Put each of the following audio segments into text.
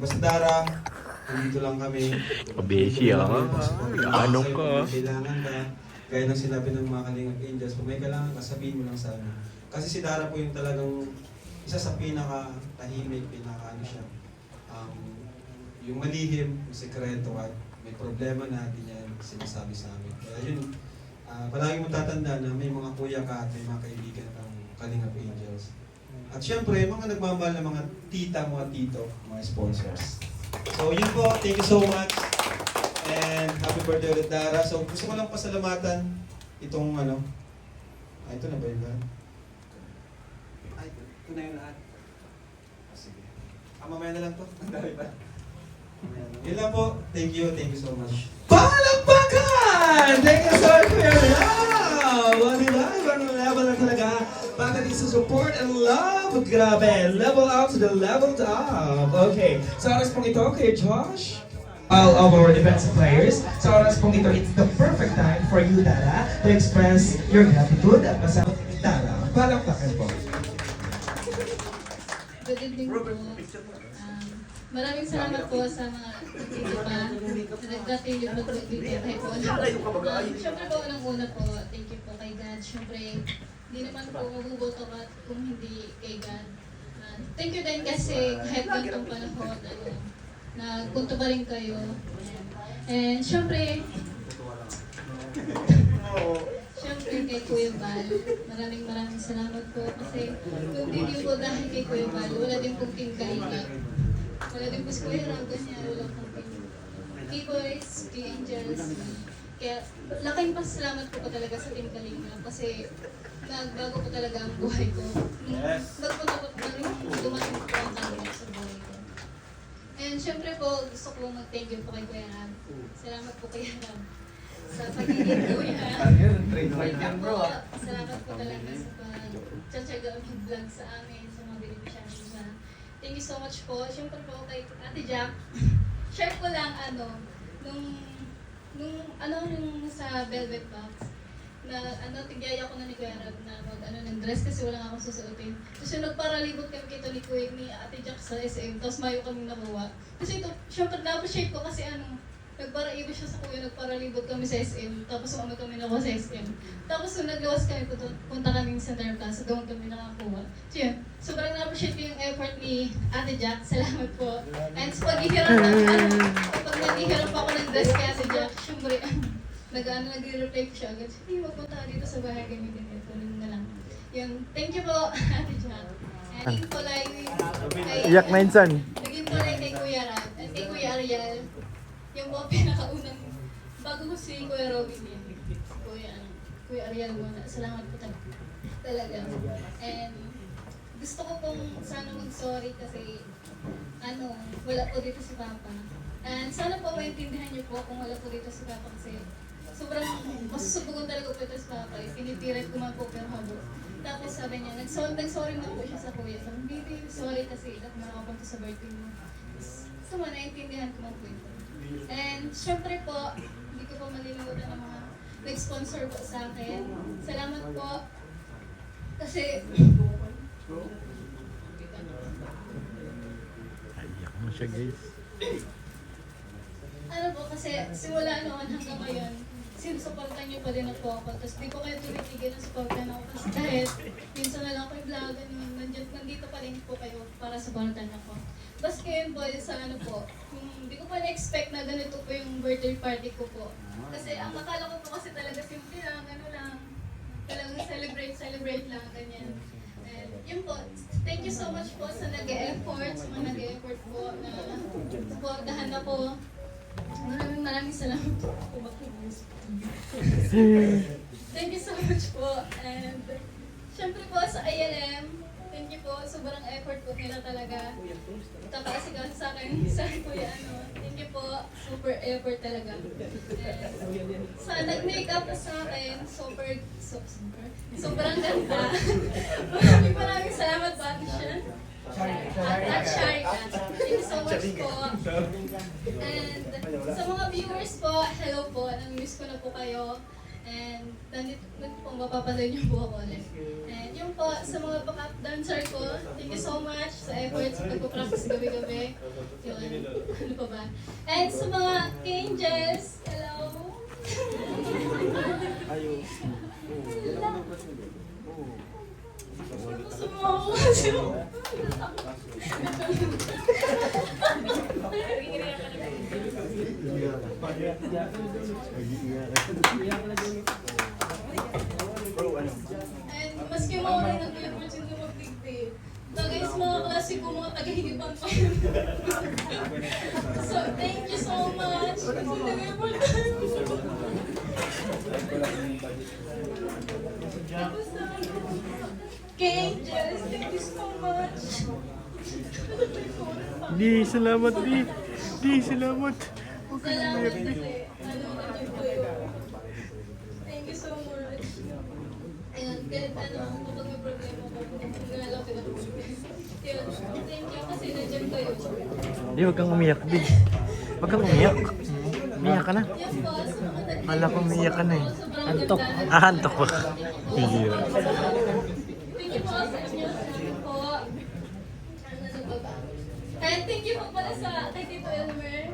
Basta Dara, nandito lang kami. Kabeshi ano ka? Kailangan ka. Gaya ng sinabi ng mga Kalingap Angels, kung may kailangan ka, sabihin mo lang sa amin. Kasi si Dara po yung talagang isa sa pinaka-tahimik, pinaka-ano siya. Yung malihim, yung sekreto at may problema na hindi niya sinasabi sa amin. Kaya yun, palagi mo tatandaan na may mga kuya ka at may mga kaibigan kang Kalingap Angels. At syempre, mga nagmamahal na mga tita, mga tito, mga sponsors. So yun po, thank you so much. And happy birthday ulit Dara. So gusto ko lang pasalamatan itong ano. Ito na ba yun ba? Ay, ito na yun lahat. Sige. Mamaya na lang to. Ang dami pa. Yun lang po. Thank you so much. Palakpakan! Thank you so much, Kuya Rob! O, diba? Ibang level na talaga. Bakit sa support and love? Grabe, level up to the level up. Okay, sa oras pong ito, Kuya Josh, all of our defensive players, sa oras pong ito, it's the perfect time for you, Dara, to express your gratitude at pasama Dara. Palakpakan po. Good evening po. Maraming salamat po sa mga dito pa na nagdating yung dito kahit po. Siyempre po, unang-una po, thank you po kay God. Siyempre, hindi naman po mabubuto ka kung hindi kay God. Thank you din kasi kahit ganitong panahon, nagpunto pa rin kayo. And siyempre kay Kuya Val, maraming salamat po kasi kung hindi po dahil kay Kuya Val, wala din pong Team Kalingap. Wala din po si Kuya Rob, ganyan, wala pong Team K-Boys, K-Angels. Kaya laking pasalamat po talaga sa Team Kalingap kasi nagbago po talaga ang buhay ko. Nagpunta po dumating po ang Kalingap sa buhay ko. And syempre po, gusto ko mag-thank you po kay Kuya Rob. Salamat po Kuya Rob sa pagiging Kuya. Salamat po talaga sa pag-tsatsaga mag-vlog sa amin, sa mga beneficiaries na. Thank you so much po. Syempre po kay Ate Jack. Share ko lang nung sa Velvet Box na tigaya ko na ni Kuya Rob na ng dress kasi wala nga akong susuotin. Tapos yung nagparalibot kami kito ni Ate Jack sa SM, tapos mayo kami nakuha. Kasi ito, syempre na-appreciate ko kasi nagparaibo siya sa kuya, nagparalibot kami sa SM, tapos kami nakuha sa SM. Tapos nung naglawas kami, punta kaming Center Plaza, doon kami nakakuha. So yun, sobrang na-appreciate ko yung effort ni Ate Jack, salamat po. And sa paghihiram kapag naghihiram pa ako ng dress kay Ate Jack, syempre, nag-reply ko siya agad, hindi, magpunta ka dito sa bahay, ganyan, tuloy na lang. Yun, thank you po, Ate Jack. And naging tulay Iyak na insan. Naging tulay kay Kuya Rab, at kay Kuya Ariel, yung mga pinakaunang, bago ko si Kuya Robin yan, Kuya Ariel muna, salamat po talaga. And gusto ko pong sana mag-sorry kasi wala po dito si Papa. And sana po maintindihan niyo po kung wala po dito si Papa kasi sobrang masusubukan talaga po ito si Papa. Pinitiran ko man po pero habo. Tapos sabi niya, nag-sorry na po siya sa kuya. Sabi, baby, sorry kasi dapat makapunta sa birthday mo. So, naintindihan ko man po ito. And syempre po, hindi ko po malilimutan ang mga nag-sponsor po sa akin. Salamat po. Kasi Iyak mo siya guys. kasi simula noon hanggang ngayon, sinusuportan niyo pa din ako. Tapos di ko kayo tumitigil ng supportan ako. Kasi kahit minsan na lang ako yung vlog, nandito pa rin po kayo para supportan ako. Basta ngayon po, hindi ko pa na-expect na ganito po yung birthday party ko po. Kasi ang akala ko po kasi talaga simple lang, talagang celebrate lang, ganyan. And yun po, thank you so much po sa nag-e-effort, sa mga nag-e-effort po na supportahan na po. Maraming salamat po. Thank you so much po. And syempre po sa ILM, thank you po. Sobrang effort po nila talaga. Kapasigaw sa akin sa kuya thank you po. Super effort talaga. And sa nag-makeup po sa akin, sobrang ganda. Maraming salamat po Ate Shan. At Sharika. Thank you so much po. And sa mga viewers po, hello po. Nami-miss ko na po kayo. And nandito po mapapanood yung buha ko ulit. And yung po, sa mga backup dancer ko, thank you so much sa efforts sa pagpapractice gabi-gabi. Yun, ano pa ba? And sa mga angels, hello! Sumuha ko kasi And maski mga rin ang kailangan sila mag-dictate. Tagay sa mga klase ko, mga tagahigipan pa yun. So, thank you so much. Kasi nag-effort tayo. Tapos na, kay Angels, thank you so much. Di, salamat, Di. Di, salamat. Huwag ka na Salamat umiyak, Di. kasi. Nandun kayo. Thank you so much. Ayun, kahit kapag may problema ko, nalapit ako. Yun, thank you kasi nandiyan kayo. Di, huwag kang umiyak, Di. Huwag kang umiyak. Umiyak ka na. Yes po, sa mga nag- Kala ko umiyak ka na eh. Sobrang Antok. ganda. Ah, antok ko. Hihira. Thank you po sa inyo. Thank you po. Ano ba ba? And thank you po pala sa kay Tito Elmer.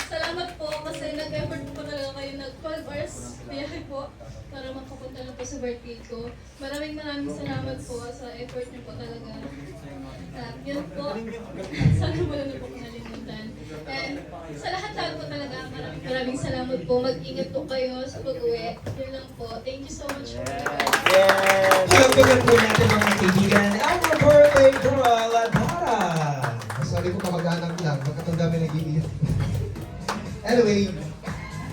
Salamat po kasi nag-effort po talaga kayo. Nag-12 hours biyahe po para makapunta na po sa birthday ko. Maraming salamat po sa effort niyo po talaga. At yun po, sana wala na po kong nalimutan. And sa lahat-lahat po talaga, maraming salamat po. Mag-ingat po kayo sa pag-uwi. Yun lang po. Thank you so much po. Pagpagan po natin mga kaibigan, ang birthday girl, Adhara. Sabi ko kamag-anak lang, magkatanda may nag-iiyak. Anyway,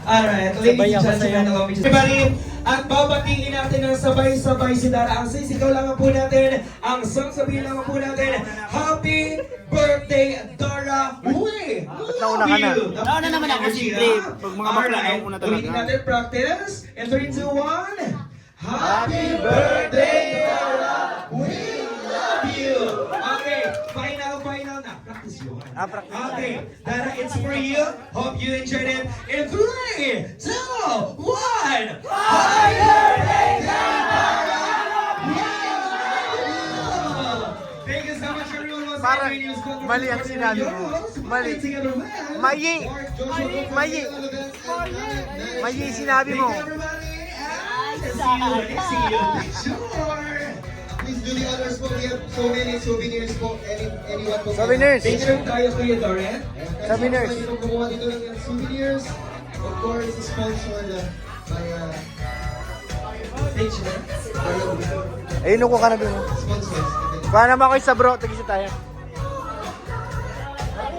Alright, ladies and gentlemen, allow me to... Everybody, at babatingin natin ng sabay-sabay si Dara. Ang sisigaw lang po natin, ang sasabihin lang po natin, Happy Birthday, Dara! We nauna ka na? Nauna naman ako, siyempre. Pag mga bakla, nauna talaga. Ulitin natin, practice. In 3, 2, 1. Happy Birthday, Dara! We love you! Okay, final na. Practice yun. Practice. Okay, Dara, it's for you. Hope you enjoyed it. In 3, 2, 1. Happy Birthday, Dara! We love you! Thank you so much, everyone. Once Parang again, news conference mali ang sinabi mo. Mali. together with Mayi. Mayi. Mayi sinabi mo. Thank you, everybody. And see you. Sure. please do the honors po. We have so many souvenirs po. Anyone po. Souvenirs. Picture tayo, Kuya Doren. Souvenirs. Pwede po kumuha dito ng souvenirs. Of course, sponsored by Picture. Ayun, uko ka na dun. sponsors. Kuha naman ako isa bro, tagisa tayo.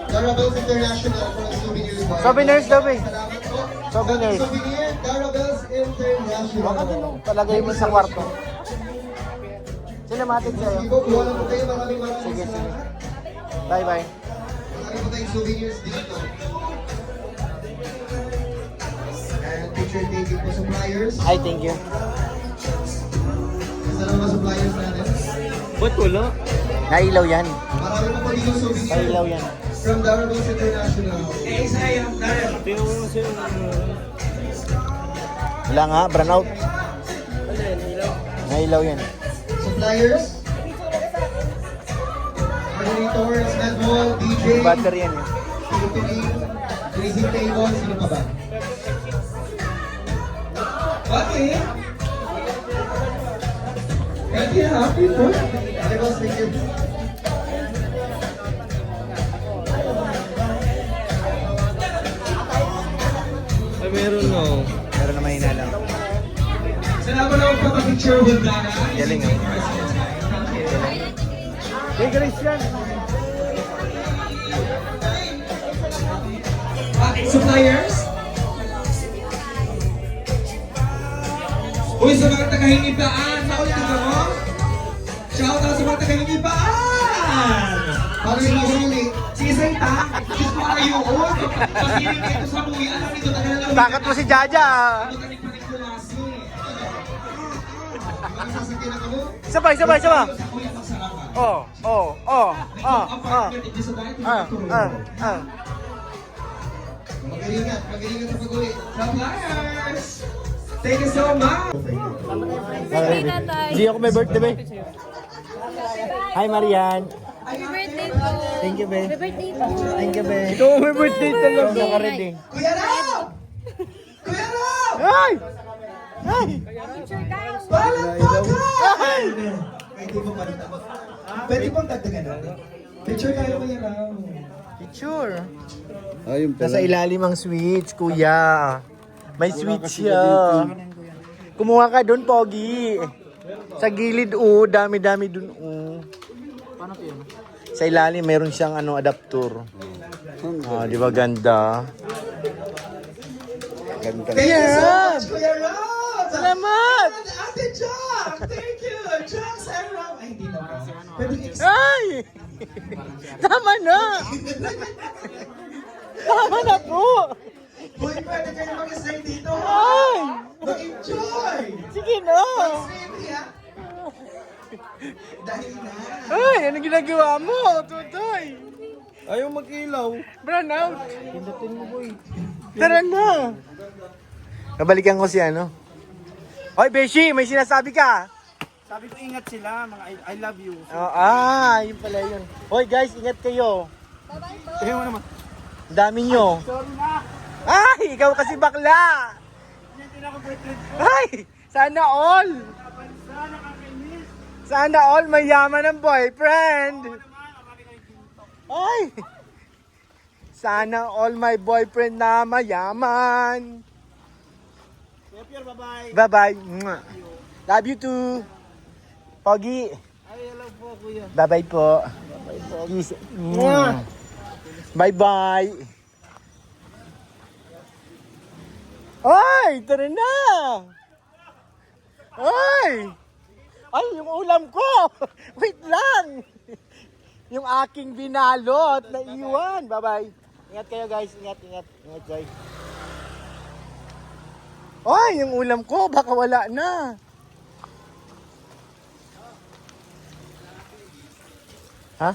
Darabels International for the souvenirs po. Souvenirs daw eh. Salamat po. Souvenirs. Souvenir, Darabels International. Baka din mo, palagay mo sa kwarto. Cinematic sa'yo. Sige po, kuha lang po kayo. Maraming Sige, sige. salamat. Bye bye. Marami po tayong souvenirs dito. And picture taking po suppliers. Ay, thank you. Isa lang ba suppliers natin? Ba't wala? Nailaw yan. Marami po po dito souvenirs. Nailaw yan. From Darabels International. Eh, isa kayo. Darren. Wala nga, brown out. Nailaw yan. Suppliers. Coordinators, netball, DJ. Battery yan eh. Ticketing, raising table, sino pa ba? Okay. Happy, happy birthday. Okay, boss, thank you. Ay, meron no. Meron na mahina lang. Salamat na magpapapicture with Dara. Galing, ah. Hey, Grace yan. Okay, suppliers. Uy, sa mga taga-Hingipaan, naulitin ka mo? Shout out sa mga taga-Hingipaan! Para yung masuli. Si Zayta, Diyos ko kayo, pasiling kayo sa buhay. Alam nito, taga-Hingipaan. Takat mo si Jaja. Ano tanig-panikulasi? Ano sasakyan na ka mo? Sabay, sabay, sabay. Sa kuya magsarapan. Oh, oh, oh, oh, oh. Ah. Magalingat sa pag-uli. Suppliers! Thank you so much. Hindi ako may birthday, be. Hi, Marian. Happy birthday po. Thank you, be. Happy birthday po. Thank you, be. Ito, may birthday talaga. Naka-ready. Kuya Rob! Kuya Rob! Ay! Ay! Palakpakan! Pwede mo pa Pwede pong dagdagan natin. Picture tayo Kuya Rob. Picture. Nasa ilalim ang switch, kuya. May switch siya. Kumuha ka doon, Pogi. Sa gilid, dami-dami doon, Sa ilalim, meron siyang adapter. Di ba ganda? Thank you so much, Kuya Rob! Salamat! And Ate Jack! Thank you! Jax and Rob! Ay, hindi na ba? Pwede Ay! Tama na! Tama na po! Boy, pwede kayo mag-stay dito, Ay! Mag-enjoy! Sige na! Sweetie, ha? Dahil na. Ay, ano ginagawa mo, Tutoy? Ayaw mag-ilaw. Brown out. Pindutin mo, boy. Tara na. Nabalikan ko si Hoy, Beshi, may sinasabi ka. Sabi ko ingat sila, mga I love you. Yun pala yun. Hoy, guys, ingat kayo. Bye-bye po. Tingnan mo naman. Ang dami nyo. Sorry na. Ay, ikaw kasi bakla. Hindi na ako boyfriend ko. Ay, sana all. Sana all mayaman ang boyfriend. Ay, sana all my boyfriend na mayaman. Pierre, bye-bye. Bye-bye. Mwah. Love you too. Pogi. Ay, hello po, kuya. Bye-bye po. Kiss. Mwah. Bye-bye. Ay, tara na. Ay. Ay, yung ulam ko. Wait lang. Yung aking binalot na iwan. Bye-bye. Ingat kayo, guys. Ingat, ingat. Ingat, guys. Ay, yung ulam ko. Baka wala na. Ha?